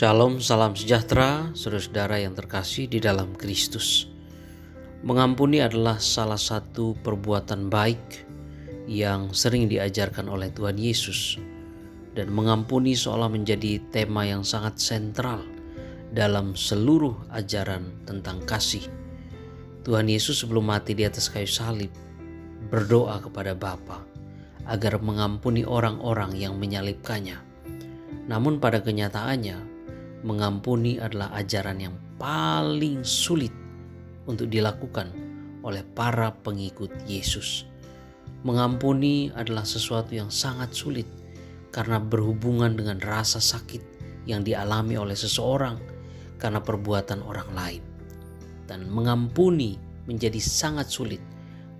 Shalom, salam sejahtera, saudara-saudara yang terkasih di dalam Kristus. Mengampuni adalah salah satu perbuatan baik yang sering diajarkan oleh Tuhan Yesus. Dan mengampuni seolah menjadi tema yang sangat sentral dalam seluruh ajaran tentang kasih. Tuhan Yesus sebelum mati di atas kayu salib berdoa kepada Bapa agar mengampuni orang-orang yang menyalibkannya. Namun pada kenyataannya, mengampuni adalah ajaran yang paling sulit untuk dilakukan oleh para pengikut Yesus. Mengampuni adalah sesuatu yang sangat sulit karena berhubungan dengan rasa sakit yang dialami oleh seseorang karena perbuatan orang lain. Dan mengampuni menjadi sangat sulit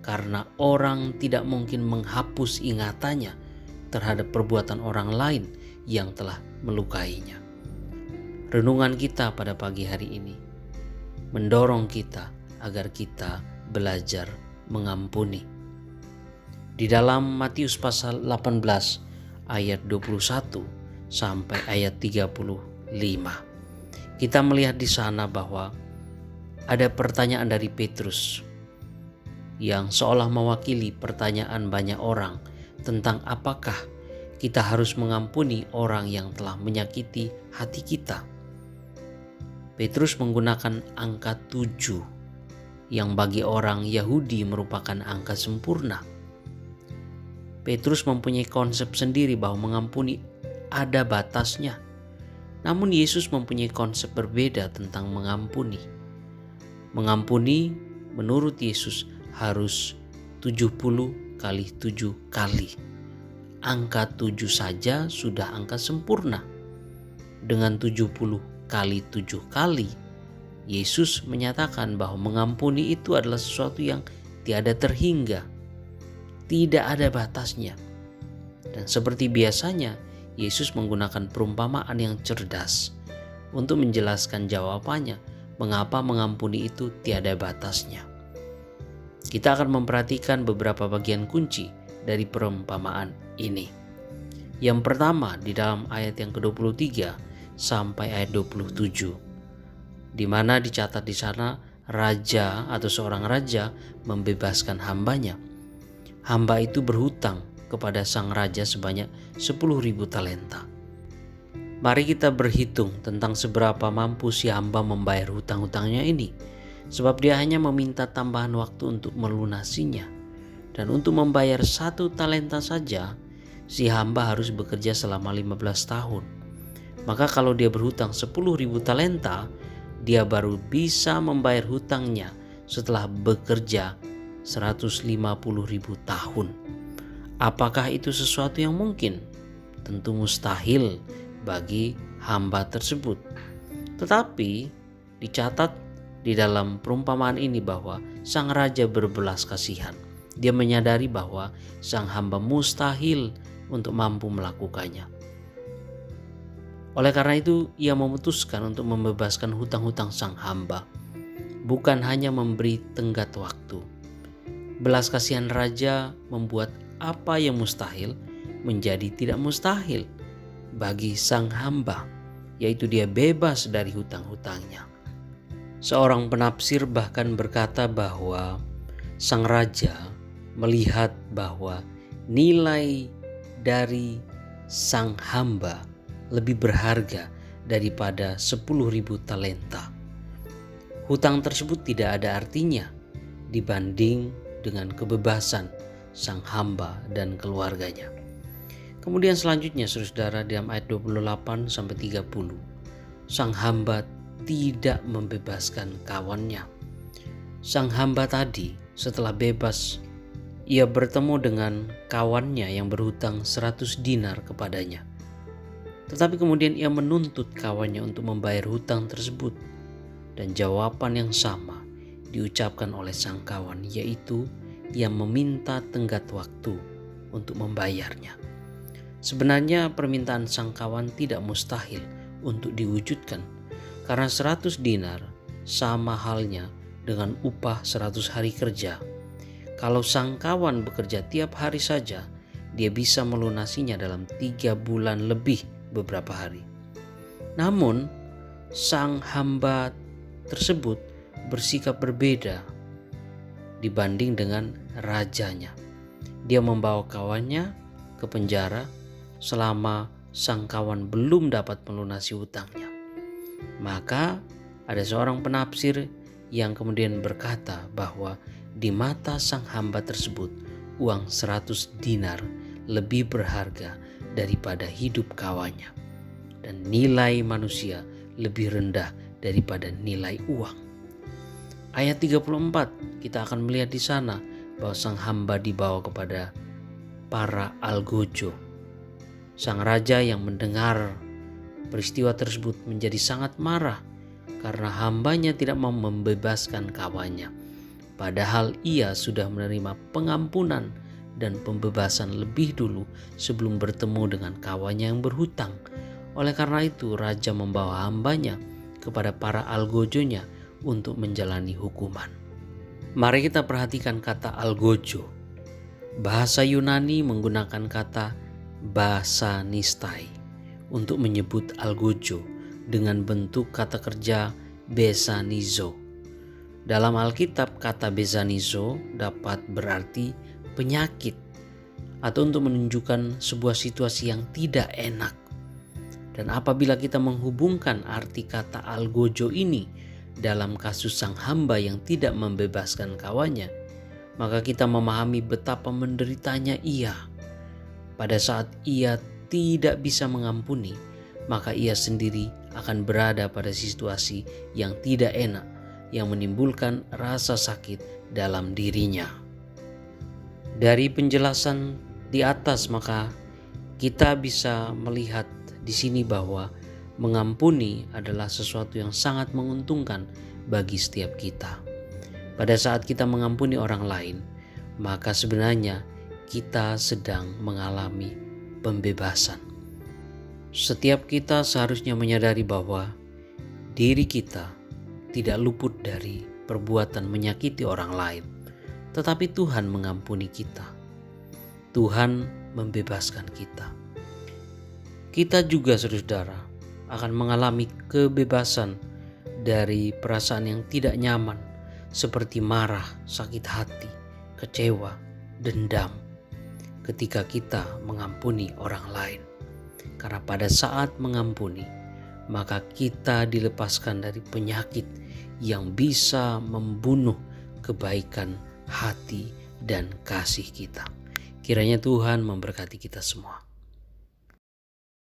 karena orang tidak mungkin menghapus ingatannya terhadap perbuatan orang lain yang telah melukainya. Renungan kita pada pagi hari ini mendorong kita agar kita belajar mengampuni. Di dalam Matius pasal 18 ayat 21 sampai ayat 35. Kita melihat di sana bahwa ada pertanyaan dari Petrus yang seolah mewakili pertanyaan banyak orang tentang apakah kita harus mengampuni orang yang telah menyakiti hati kita. Petrus menggunakan angka 7 yang bagi orang Yahudi merupakan angka sempurna. Petrus mempunyai konsep sendiri bahwa mengampuni ada batasnya. Namun Yesus mempunyai konsep berbeda tentang mengampuni. Mengampuni menurut Yesus harus 70 kali 7 kali. Angka 7 saja sudah angka sempurna. Dengan 70 kali 7 kali, Yesus menyatakan bahwa mengampuni itu adalah sesuatu yang tiada terhingga, tidak ada batasnya. Dan seperti biasanya, Yesus menggunakan perumpamaan yang cerdas untuk menjelaskan jawabannya mengapa mengampuni itu tiada batasnya. Kita akan memperhatikan beberapa bagian kunci dari perumpamaan ini. Yang pertama di dalam ayat yang ke-23 sampai ayat 27, di mana dicatat di sana raja atau seorang raja membebaskan hambanya. Hamba itu berhutang kepada sang raja sebanyak 10.000 talenta. Mari kita berhitung tentang seberapa mampu si hamba membayar hutang-hutangnya ini, sebab dia hanya meminta tambahan waktu untuk melunasinya. Dan untuk membayar 1 talenta saja, si hamba harus bekerja selama 15 tahun. Maka kalau dia berhutang 10.000 talenta, dia baru bisa membayar hutangnya setelah bekerja 150.000 tahun. Apakah itu sesuatu yang mungkin? Tentu mustahil bagi hamba tersebut. Tetapi dicatat di dalam perumpamaan ini bahwa sang raja berbelas kasihan. Dia menyadari bahwa sang hamba mustahil untuk mampu melakukannya. Oleh karena itu, ia memutuskan untuk membebaskan hutang-hutang sang hamba, bukan hanya memberi tenggat waktu. Belas kasihan raja membuat apa yang mustahil menjadi tidak mustahil bagi sang hamba, yaitu dia bebas dari hutang-hutangnya. Seorang penafsir bahkan berkata bahwa sang raja melihat bahwa nilai dari sang hamba lebih berharga daripada 10.000 talenta. Hutang tersebut tidak ada artinya dibanding dengan kebebasan sang hamba dan keluarganya. Kemudian selanjutnya saudara dalam ayat 28 sampai 30, sang hamba tidak membebaskan kawannya. Sang hamba tadi setelah bebas, ia bertemu dengan kawannya yang berhutang 100 dinar kepadanya. Tetapi kemudian ia menuntut kawannya untuk membayar hutang tersebut. Dan jawaban yang sama diucapkan oleh sang kawan, yaitu ia meminta tenggat waktu untuk membayarnya. Sebenarnya permintaan sang kawan tidak mustahil untuk diwujudkan, karena 100 dinar sama halnya dengan upah 100 hari kerja. Kalau sang kawan bekerja tiap hari saja, dia bisa melunasinya dalam 3 bulan lebih beberapa hari. Namun sang hamba tersebut bersikap berbeda dibanding dengan rajanya. Dia membawa kawannya ke penjara selama sang kawan belum dapat melunasi hutangnya. Maka ada seorang penafsir yang kemudian berkata bahwa di mata sang hamba tersebut uang 100 dinar lebih berharga daripada hidup kawannya, dan nilai manusia lebih rendah daripada nilai uang. Ayat 34 kita akan melihat di sana bahwa sang hamba dibawa kepada para algojo. Sang raja yang mendengar peristiwa tersebut menjadi sangat marah karena hambanya tidak mau membebaskan kawannya. Padahal ia sudah menerima pengampunan dan pembebasan lebih dulu sebelum bertemu dengan kawannya yang berhutang. Oleh karena itu raja membawa hambanya kepada para algojonya untuk menjalani hukuman. Mari kita perhatikan kata algojo. Bahasa Yunani menggunakan kata basanistai untuk menyebut algojo dengan bentuk kata kerja besanizo. Dalam Alkitab kata besanizo dapat berarti penyakit atau untuk menunjukkan sebuah situasi yang tidak enak. Dan apabila kita menghubungkan arti kata algojo ini dalam kasus sang hamba yang tidak membebaskan kawannya, maka kita memahami betapa menderitanya ia. Pada saat ia tidak bisa mengampuni, maka ia sendiri akan berada pada situasi yang tidak enak, yang menimbulkan rasa sakit dalam dirinya. Dari penjelasan di atas, maka kita bisa melihat di sini bahwa mengampuni adalah sesuatu yang sangat menguntungkan bagi setiap kita. Pada saat kita mengampuni orang lain, maka sebenarnya kita sedang mengalami pembebasan. Setiap kita seharusnya menyadari bahwa diri kita tidak luput dari perbuatan menyakiti orang lain, tetapi Tuhan mengampuni kita. Tuhan membebaskan kita. Kita juga, saudara, akan mengalami kebebasan dari perasaan yang tidak nyaman seperti marah, sakit hati, kecewa, dendam ketika kita mengampuni orang lain. Karena pada saat mengampuni, maka kita dilepaskan dari penyakit yang bisa membunuh kebaikan hati dan kasih kita. Kiranya Tuhan memberkati kita semua.